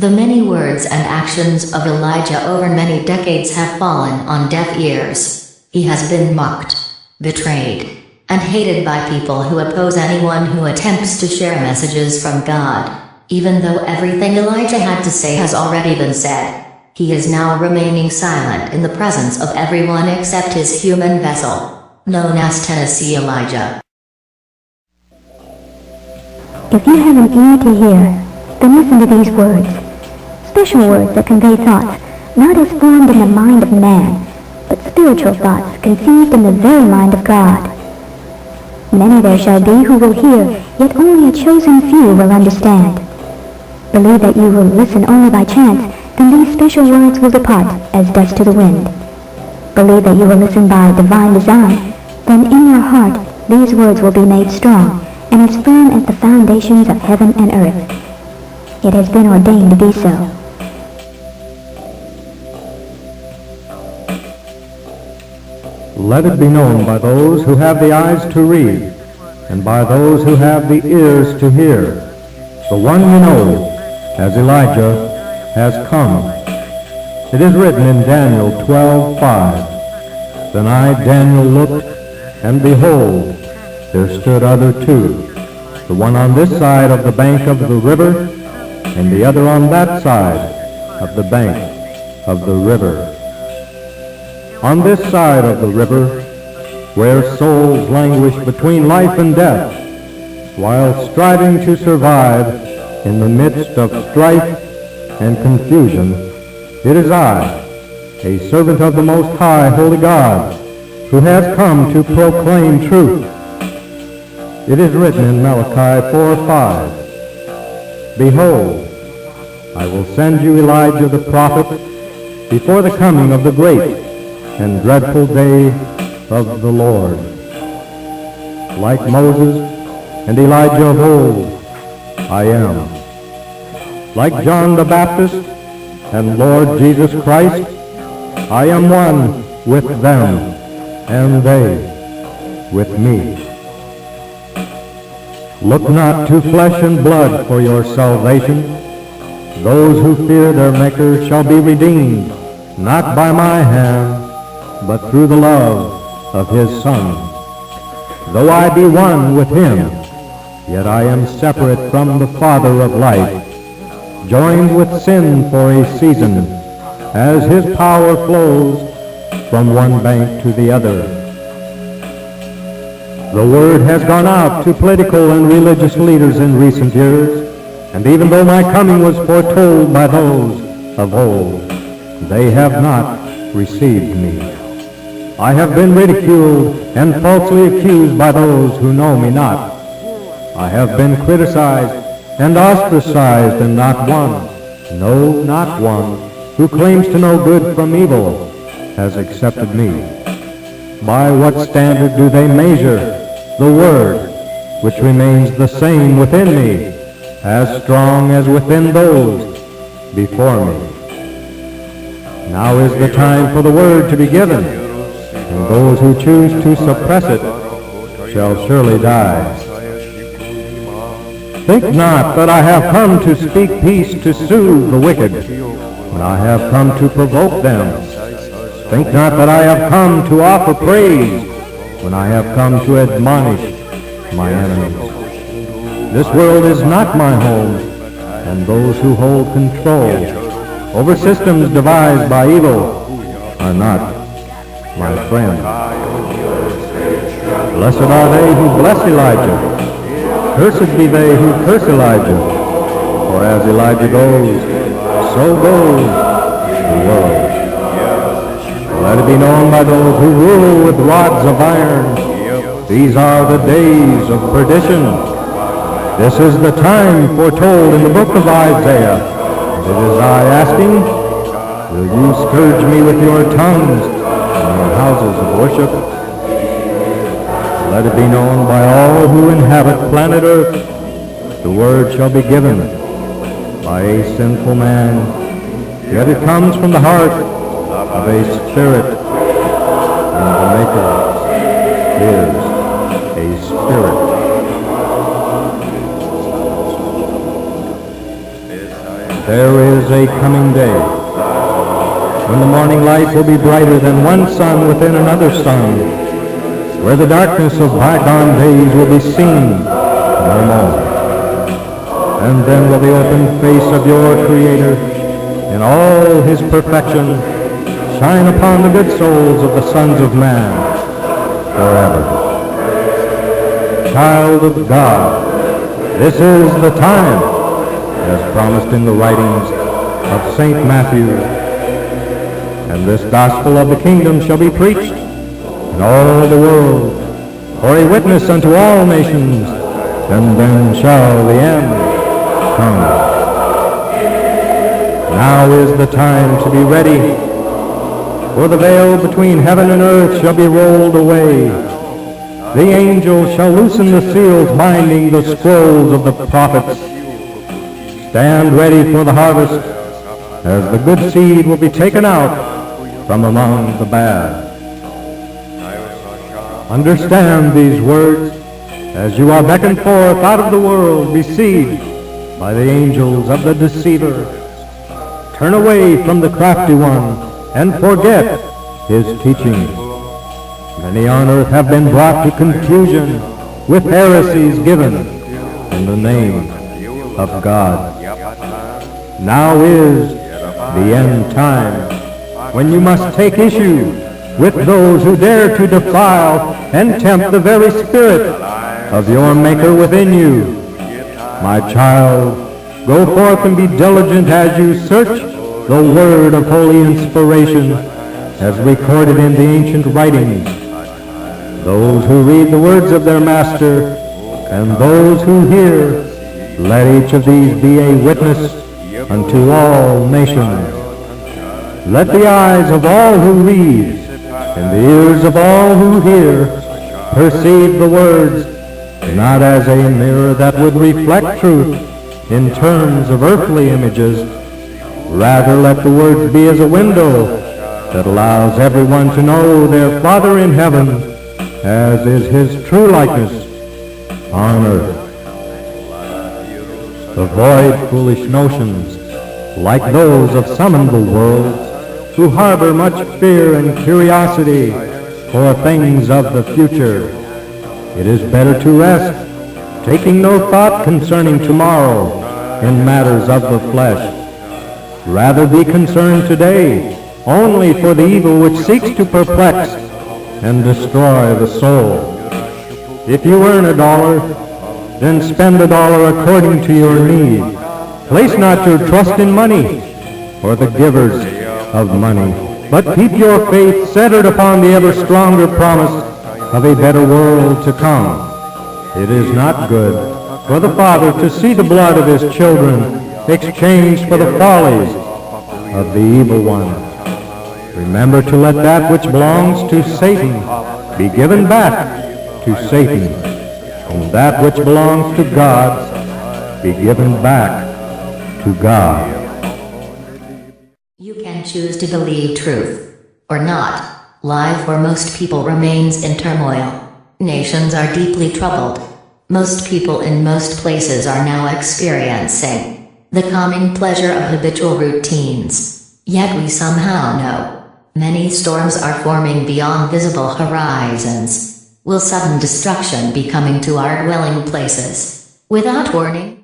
The many words and actions of Elijah over many decades have fallen on deaf ears. He has been mocked, betrayed, and hated by people who oppose anyone who attempts to share messages from God. Even though everything Elijah had to say has already been said, he is now remaining silent in the presence of everyone except his human vessel, known as Tennessee Elijah. If you have an ear to hear, then listen to these words. Special words that convey thoughts, not as formed in the mind of man, but spiritual thoughts conceived in the very mind of God. Many there shall be who will hear, yet only a chosen few will understand. Believe that you will listen only by chance, then these special words will depart as dust to the wind. Believe that you will listen by divine design, then in your heart these words will be made strong, and as firm as the foundations of heaven and earth. It has been ordained to be so. Let it be known by those who have the eyes to read, and by those who have the ears to hear. The one you know, as Elijah, has come. It is written in Daniel 12:5. Then I, Daniel, looked, and behold, there stood other two, the one on this side of the bank of the river, and the other on that side of the bank of the river. On this side of the river, where souls languish between life and death, while striving to survive in the midst of strife and confusion, it is I, a servant of the Most High Holy God, who has come to proclaim truth. It is written in Malachi 4:5, Behold, I will send you Elijah the prophet before the coming of the great and dreadful day of the Lord. Like Moses and Elijah of old, I am. Like John the Baptist and Lord Jesus Christ, I am one with them, and they with me. Look not to flesh and blood for your salvation. Those who fear their Maker shall be redeemed, not by my hand, but through the love of his Son. Though I be one with him, yet I am separate from the Father of light, joined with sin for a season, as his power flows from one bank to the other. The word has gone out to political and religious leaders in recent years, and even though my coming was foretold by those of old, they have not received me. I have been ridiculed and falsely accused by those who know me not. I have been criticized and ostracized, and not one, no, not one, who claims to know good from evil has accepted me. By what standard do they measure the word, which remains the same within me, as strong as within those before me? Now is the time for the word to be given, and those who choose to suppress it shall surely die. Think not that I have come to speak peace to soothe the wicked, when I have come to provoke them. Think not that I have come to offer praise, when I have come to admonish my enemies. This world is not my home, and those who hold control over systems devised by evil are not my friends. Blessed are they who bless Elijah. Cursed be they who curse Elijah. For as Elijah goes, so goes the world. Let it be known by those who rule with rods of iron, these are the days of perdition. This is the time foretold in the book of Isaiah. And it is I asking, will you scourge me with your tongues in your houses of worship? Let it be known by all who inhabit planet Earth, the word shall be given by a sinful man, yet it comes from the heart of a spirit, and the Maker is a spirit. there is a coming day when the morning light will be brighter than one sun within another sun, where the darkness of bygone days will be seen no more. And then will the open face of your Creator in all his perfection shine upon the good souls of the sons of man forever. Child of God, this is the time, as promised in the writings of St. Matthew. And this gospel of the kingdom shall be preached in all the world for a witness unto all nations, and then shall the end come. Now is the time to be ready, for the veil between heaven and earth shall be rolled away. The angel shall loosen the seals binding the scrolls of the prophets. Stand ready for the harvest, as the good seed will be taken out from among the bad. Understand these words as you are beckoned forth out of the world, besieged by the angels of the deceiver. Turn away from the crafty one and forget his teaching. Many on earth have been brought to confusion with heresies given in the name of God. Now is the end time, when you must take issue with those who dare to defile and tempt the very spirit of your Maker within you. My child, go forth and be diligent as you search the word of holy inspiration as recorded in the ancient writings. Those who read the words of their master and those who hear, let each of these be a witness unto all nations. Let the eyes of all who read and the ears of all who hear perceive the words not as a mirror that would reflect truth in terms of earthly images. Rather, let the words be as a window that allows everyone to know their Father in heaven as is his true likeness on earth. Avoid foolish notions like those of some in the world who harbor much fear and curiosity for things of the future. It is better to rest, taking no thought concerning tomorrow in matters of the flesh. Rather be concerned today only for the evil which seeks to perplex and destroy the soul. If you earn $1, then spend $1 according to your need. Place not your trust in money or the givers of money, but keep your faith centered upon the ever stronger promise of a better world to come. It is not good for the Father to see the blood of his children exchanged for the follies of the evil one. Remember to let that which belongs to Satan be given back to Satan, and that which belongs to God be given back to God. You can choose to believe truth or not. Life for most people remains in turmoil. Nations are deeply troubled. Most people in most places are now experiencing the calming pleasure of habitual routines. Yet we somehow know many storms are forming beyond visible horizons. Will sudden destruction be coming to our dwelling places without warning?